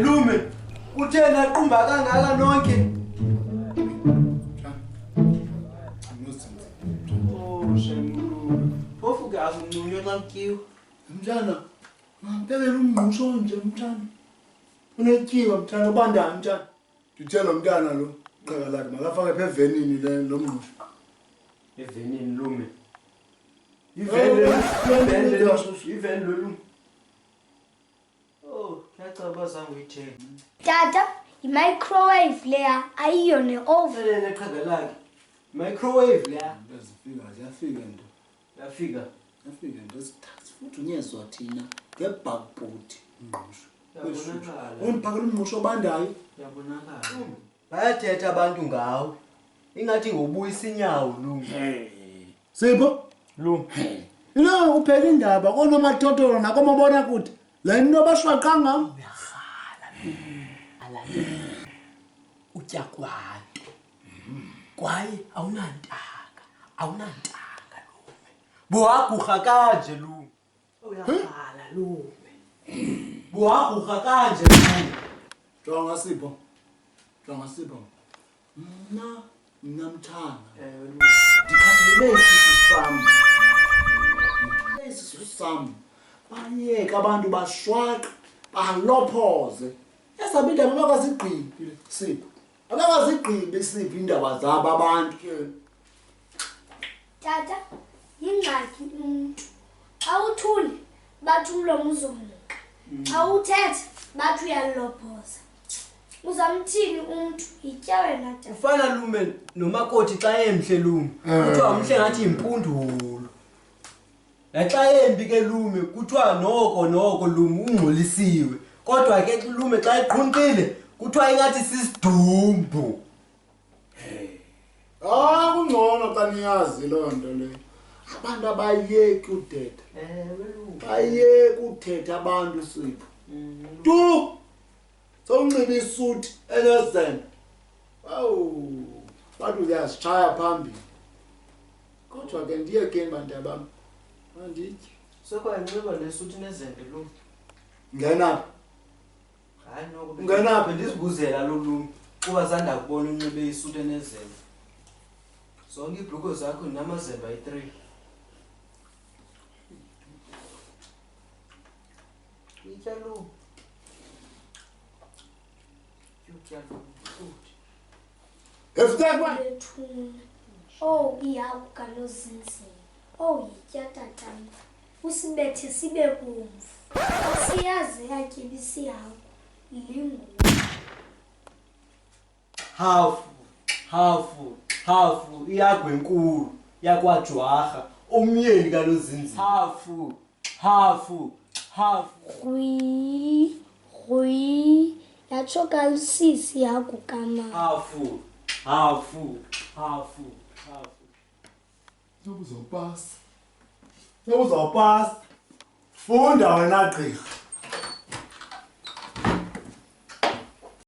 Lume, kuthena qumba kangaka nonke? Oh, shemulume. Phofu ke asunqunywe xa kutyiwa. Mntana, mampekele umngqusho nje mntana. Unetyiwa mntana ubandani mntana. Nditshela umntana lo qheka lakhe makafake phe evenini lo mngqusho. Evenini Lume. Iveni lo Lume. Oh, ngiyacaba zange uyithenge. Tata, i-microwave leya ayiyo ne-oven. Selele qheka lakhe. Microwave leya. Ziyafika nto. Yafika. Yafika nto sithatha futhi unyezwa thina ngebhakubhuti umngqusho. Yabonakala. Umphakela umngqusho obandayo. Yabonakala. Bayathetha abantu ngawe. Ingathi ngobuyisa inyawo Lume. Sipho? Lume. Ilo uphela indaba konomathotholo nakomabona kude. Le nto bashwaqa ngam. Uyakhala alalela utya kwanto kwaye awunantanga Lume Buhagurha kanje Lume. uyakhala Lume Buhagurha kanje Lume. Jonga Sipho. Jonga Sipho. Mnamthanga. Ndikhathalele isisu sam. Isisu sam. Bayeka abantu bashwaqa, balophoze. Esabe indaba abakazigqibi Sipho. Abakazigqibi Sipho indaba zabo abantu. Tata, yingxaki umuntu. Awuthuli bathi umlomo uzomuka. Awuthethe bathi uyalophoza. Uzamthini umuntu itya wena tata. Ufana Lume nomakoti xa emhle Lume. Kuthiwa umhle ngathi impundulo. Naxa embi ke Lume kuthiwa noko Lume ungxolisiwe. Kodwa ke Lume xa eqhunqile kuthiwa ingathi sisidumbu. Kungcono xa niyazi loo nto leyo. Abantu abayeki uthetha. Bayeki uthetha abantu Sipho. Tu! Sowunxiba isuti enezembe. Awu, bathi uyazitshaya phambili. Kodwa ke ndiyekeni bantu bam. Manditye. Sekwanxiba lesuthi nezembe Lume. Ngena. Hayi noko. Ungenaphi? Ndizibuzela lo Lume kuba sanda kubona unxibe isuthi enezembe. Zonke ibhluko zakho namazembe ayi-3. Itya Lume. Utya Lume. Eftekwa. Bethuna. Oh, ihagu kanozinzini. Oh, yitya tatami. Usibethe sibe bomvu. Asiyazi yatyebisa ihagu. Linguwe. Hafu iyagu enkulu yakwajwarha umyeni kanozinzini. Hafu. Rui. Yatsho kalisisi ihagu kamama. Hafu. Uzawupasa. Funda wena gqirha.